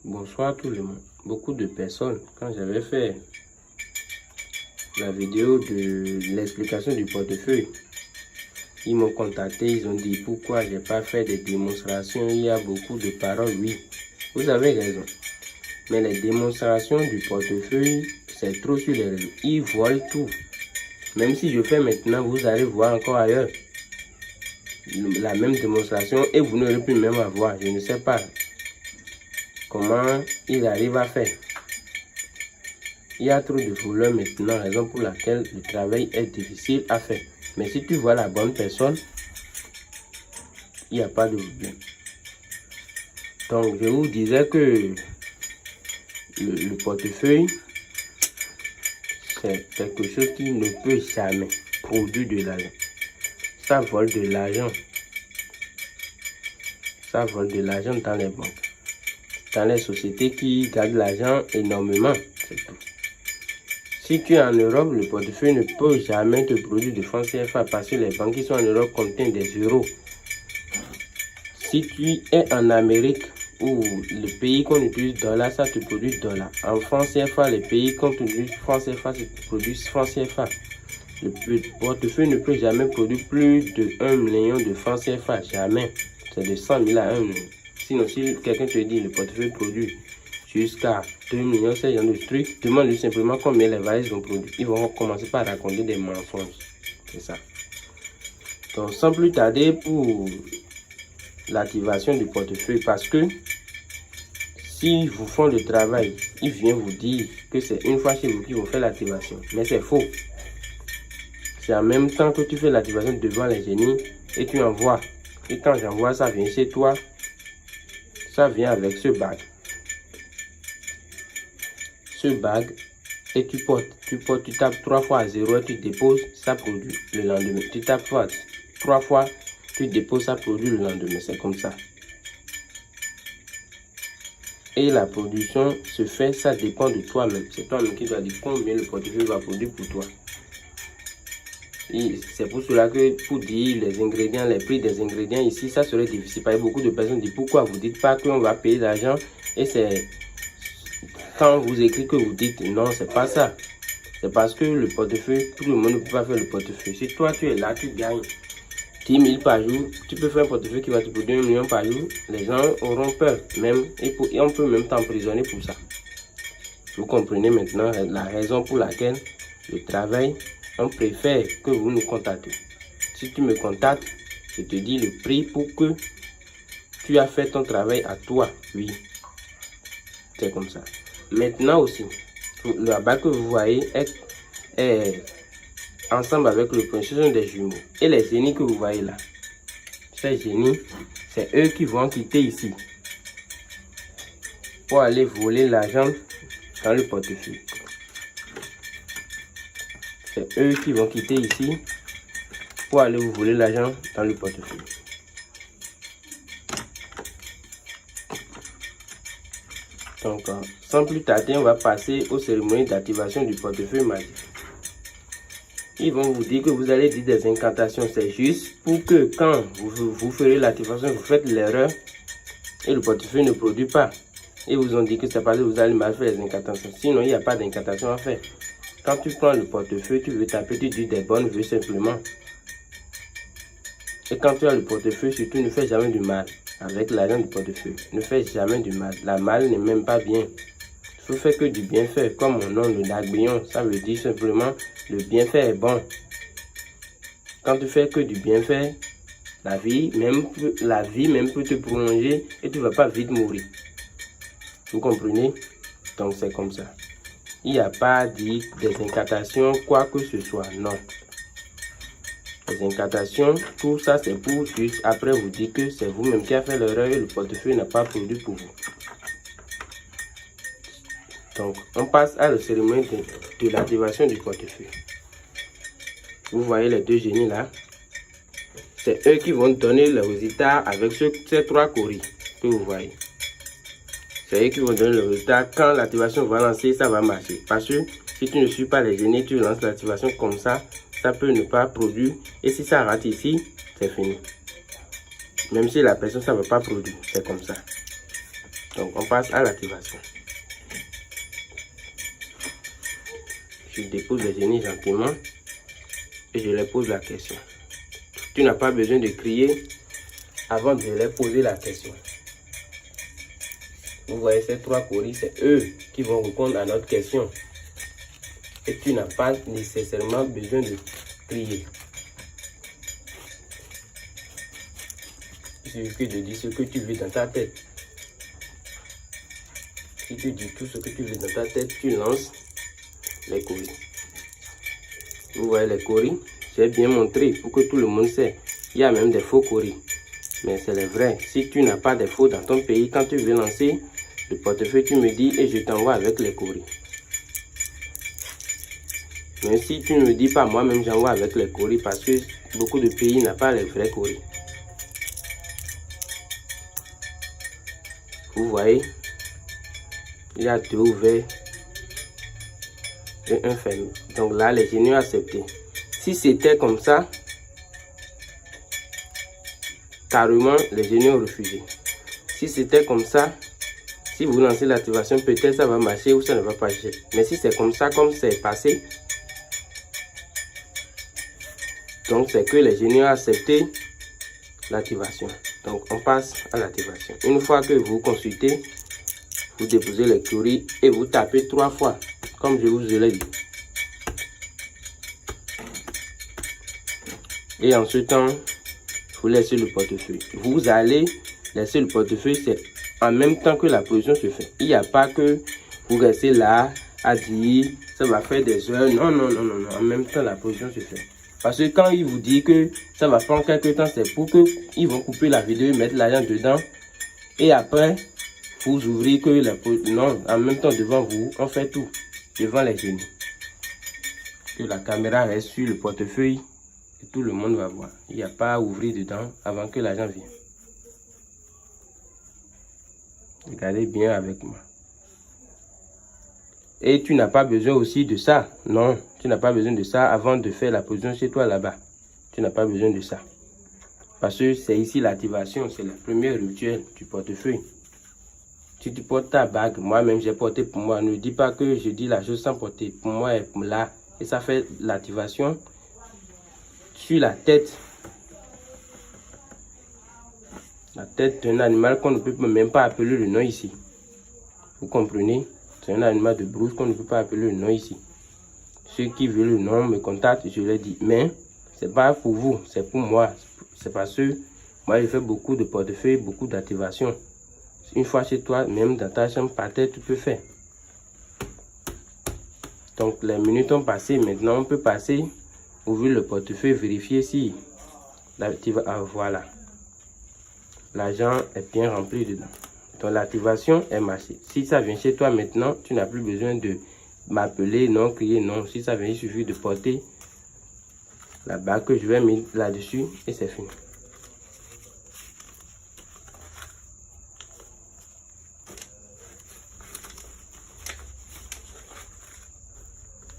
Bonsoir tout le monde. Beaucoup de personnes, quand j'avais fait la vidéo de l'explication du portefeuille, ils m'ont contacté, ils ont dit pourquoi j'ai pas fait des démonstrations. Il y a beaucoup de paroles, oui, vous avez raison. Mais les démonstrations du portefeuille, c'est trop sur les réseaux. Ils volent tout. Même si je fais maintenant, vous allez voir encore ailleurs la même démonstration et vous n'aurez plus même à voir. Je ne sais pas comment ils arrivent à faire. Il y a trop de voleurs maintenant, raison pour laquelle le travail est difficile à faire. Mais si tu vois la bonne personne, il n'y a pas de problème. Donc, je vous disais que le portefeuille, c'est quelque chose qui ne peut jamais produire de l'argent. Ça vole de l'argent. Ça vole de l'argent dans les banques. Dans les sociétés qui gardent l'argent énormément, c'est tout. Si tu es en Europe, le portefeuille ne peut jamais te produire de francs CFA parce que les banques qui sont en Europe contiennent des euros. Si tu es en Amérique, où le pays qu'on utilise dollar, ça te produit dollar. En francs CFA, les pays qu'on utilise francs CFA, ça te produit francs CFA. Le portefeuille ne peut jamais produire plus de 1 million de francs CFA, jamais. C'est de 100 000 à 1 million. Sinon, si quelqu'un te dit le portefeuille produit jusqu'à 2 millions, c'est genre de truc, demande-lui simplement combien les valises vont produire. Ils vont commencer par raconter des mensonges. C'est ça. Donc, sans plus tarder pour l'activation du portefeuille, parce que si vous font le travail, ils viennent vous dire que c'est une fois chez vous qu'ils vont faire l'activation. Mais c'est faux. C'est en même temps que tu fais l'activation devant les génies et tu envoies. Et quand j'envoie, ça vient chez toi. Ça vient avec ce bague. Ce bague et tu portes, tu tapes 3 fois à 0 et tu déposes, ça produit le lendemain. Tu tapes 3 fois, tu déposes, ça produit le lendemain. C'est comme ça. Et la production se fait, ça dépend de toi-même. C'est toi-même qui dois dire combien le portefeuille va produire pour toi. C'est pour cela que pour dire les ingrédients, les prix des ingrédients ici, ça serait difficile. Parce que beaucoup de personnes disent pourquoi vous ne dites pas qu'on va payer l'argent. Et c'est quand vous écrivez que vous dites non, c'est pas ça. C'est parce que le portefeuille, tout le monde ne peut pas faire le portefeuille. Si toi tu es là, tu gagnes 10 000 par jour, tu peux faire un portefeuille qui va te produire 1 million par jour. Les gens auront peur même et on peut même t'emprisonner pour ça. Vous comprenez maintenant la raison pour laquelle le travail, on préfère que vous nous contactez. Si tu me contactes, je te dis le prix pour que tu as fait ton travail à toi. Oui, c'est comme ça. Maintenant aussi, le bague que vous voyez est ensemble avec le point. Ce sont des jumeaux. Et les génies que vous voyez là, ces génies, c'est eux qui vont quitter ici pour aller voler l'argent dans le portefeuille. C'est eux qui vont quitter ici pour aller vous voler l'argent dans le portefeuille. Donc, sans plus tarder, on va passer aux cérémonies d'activation du portefeuille magique. Ils vont vous dire que vous allez dire des incantations. C'est juste pour que quand vous ferez l'activation, vous faites l'erreur et le portefeuille ne produit pas. Et vous ont dit que c'est parce que vous allez mal faire les incantations. Sinon, il n'y a pas d'incantation à faire. Quand tu prends le portefeuille, tu veux taper, tu dis des bonnes vœux simplement. Et quand tu as le portefeuille, surtout ne fais jamais du mal avec l'argent du portefeuille. Ne fais jamais du mal. La mal n'est même pas bien. Il faut faire que du bienfait. Comme mon nom, le Dagbion, ça veut dire simplement le bienfait est bon. Quand tu fais que du bienfait, la vie même peut te prolonger et tu ne vas pas vite mourir. Vous comprenez? Donc c'est comme ça. Il n'y a pas dit des incantations, quoi que ce soit, non. Les incantations, tout ça c'est pour juste après vous dire que c'est vous-même qui avez fait l'erreur et le portefeuille n'a pas produit pour vous. Donc on passe à la cérémonie de l'activation du portefeuille. Vous voyez les deux génies là. C'est eux qui vont donner le résultat avec ces 3 coris que vous voyez. C'est eux qui vont donner le résultat. Quand l'activation va lancer, ça va marcher. Parce que si tu ne suis pas les génies, tu lances l'activation comme ça, ça peut ne pas produire. Et si ça rate ici, c'est fini. Même si la personne, ça ne va pas produire. C'est comme ça. Donc, on passe à l'activation. Je dépose les génies gentiment et je leur pose la question. Tu n'as pas besoin de crier avant de leur poser la question. Vous voyez ces 3 coris, c'est eux qui vont répondre à notre question. Et tu n'as pas nécessairement besoin de crier. Il suffit de dire ce que tu veux dans ta tête. Si tu dis tout ce que tu veux dans ta tête, tu lances les coris. Vous voyez les coris, j'ai bien montré pour que tout le monde sait. Il y a même des faux coris. Mais c'est les vrais. Si tu n'as pas de faux dans ton pays, quand tu veux lancer le portefeuille, tu me dis et je t'envoie avec les coris. Mais si tu ne me dis pas, moi-même j'envoie avec les coris parce que beaucoup de pays n'ont pas les vrais coris. Vous voyez, il y a 2 ouverts et un fermé. Donc là, les génies ont accepté. Si c'était comme ça, carrément, les génies ont refusé. Si c'était comme ça, si vous lancez l'activation, peut-être ça va marcher ou ça ne va pas marcher. Mais si c'est comme ça, comme c'est passé, donc c'est que les génies ont accepté l'activation. Donc on passe à l'activation. Une fois que vous consultez, vous déposez les coris et vous tapez 3 fois, comme je vous l'ai dit. Et en ce temps, vous laissez le portefeuille. Vous allez laisser le portefeuille, c'est en même temps que la position se fait. Il n'y a pas que vous restez là à dire ça va faire des heures. Non, non, non, non, non. En même temps, la position se fait. Parce que quand il vous dit que ça va prendre quelques temps, c'est pour qu'ils vont couper la vidéo et mettre l'argent dedans. Et après, vous ouvrez que la position. Non, en même temps, devant vous, on fait tout. Devant les génies. Que la caméra reste sur le portefeuille et tout le monde va voir. Il n'y a pas à ouvrir dedans avant que l'argent vienne. Regardez bien avec moi. Et tu n'as pas besoin aussi de ça. Non, tu n'as pas besoin de ça avant de faire la position chez toi là-bas. Tu n'as pas besoin de ça. Parce que c'est ici l'activation, c'est le premier rituel du portefeuille. Si tu portes ta bague, moi-même j'ai porté pour moi. Ne dis pas que je dis la chose sans porter. Pour moi, elle est là. Et ça fait l'activation sur la tête. La tête d'un animal qu'on ne peut même pas appeler le nom ici. Vous comprenez? C'est un animal de brousse qu'on ne peut pas appeler le nom ici. Ceux qui veulent le nom me contactent, je leur dis. Mais c'est pas pour vous, c'est pour moi. C'est parce que moi, je fais beaucoup de portefeuilles, beaucoup d'activations. Une fois chez toi, même dans ta chambre, par terre, tu peux faire. Donc, les minutes ont passé. Maintenant, on peut passer, ouvrir le portefeuille, vérifier si voilà. L'argent est bien rempli dedans. Donc l'activation est marchée. Si ça vient chez toi maintenant, tu n'as plus besoin de m'appeler, non, crier, non. Si ça vient, il suffit de porter la bague que je vais mettre là-dessus et c'est fini.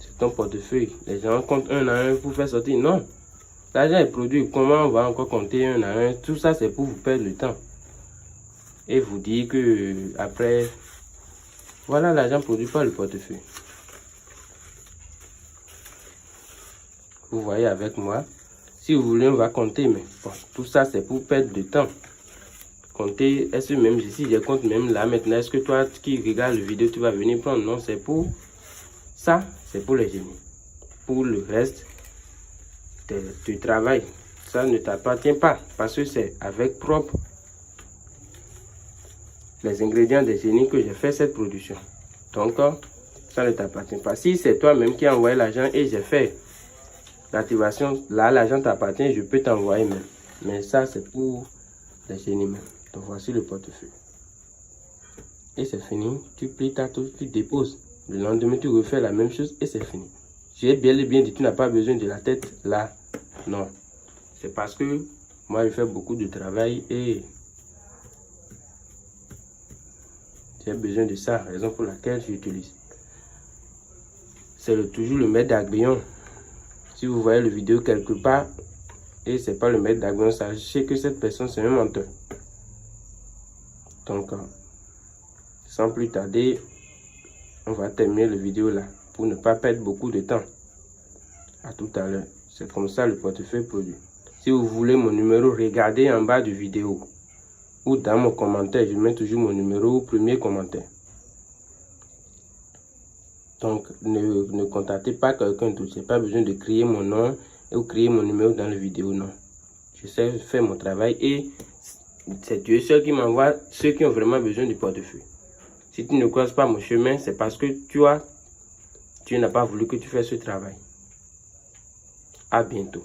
C'est ton portefeuille. Les gens comptent un à un pour faire sortir. Non. L'argent est produit. Comment on va encore compter un à un? Tout ça, c'est pour vous perdre le temps. Et vous dire que après, voilà l'argent produit par le portefeuille. Vous voyez avec moi. Si vous voulez, on va compter. Mais bon, tout ça, c'est pour perdre du temps. Compter, est-ce que même si je compte même là maintenant, est-ce que toi qui regardes la vidéo, tu vas venir prendre? Non, c'est pour ça, c'est pour les génies. Pour le reste du travail, ça ne t'appartient pas. Parce que c'est avec propre les ingrédients des génies que j'ai fait cette production. Donc, ça ne t'appartient pas. Si c'est toi-même qui as envoyé l'argent et j'ai fait l'activation, là, l'argent t'appartient, je peux t'envoyer même. Mais ça, c'est pour les génies même. Donc, voici le portefeuille. Et c'est fini. Tu plies ta touche, tu déposes. Le lendemain, tu refais la même chose et c'est fini. J'ai bien dit, tu n'as pas besoin de la tête là. Non. C'est parce que moi, je fais beaucoup de travail et j'ai besoin de ça, raison pour laquelle j'utilise. C'est toujours le maître d'aiguillon. Si vous voyez la vidéo quelque part et c'est pas le maître d'aiguillon, sachez que cette personne c'est un menteur. Donc, Sans plus tarder, on va terminer la vidéo là pour ne pas perdre beaucoup de temps. À tout à l'heure. C'est comme ça le portefeuille produit. Si vous voulez mon numéro, regardez en bas de vidéo ou dans mon commentaire. Je mets toujours mon numéro au premier commentaire. Donc, ne contactez pas quelqu'un d'autre. Je n'ai pas besoin de créer mon nom ou créer mon numéro dans la vidéo, non. Je sais faire mon travail et c'est Dieu seul qui m'envoie ceux qui ont vraiment besoin du portefeuille. Si tu ne croises pas mon chemin, c'est parce que tu n'as pas voulu que tu fasses ce travail. À bientôt.